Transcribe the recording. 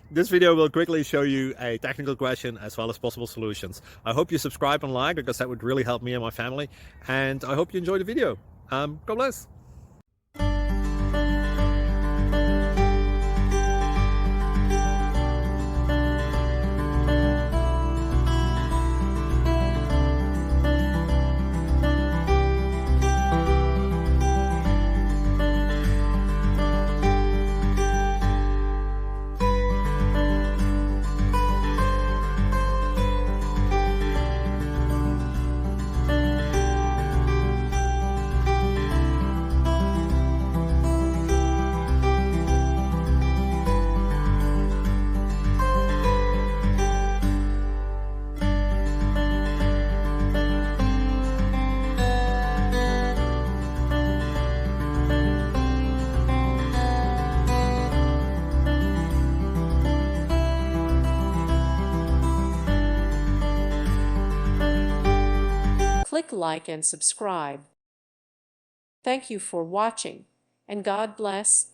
This video will quickly show you a technical question as well as possible solutions. I hope you subscribe and like because that would really help me and my family. And I hope you enjoy the video. God bless. Click like and subscribe. Thank you for watching, and God bless.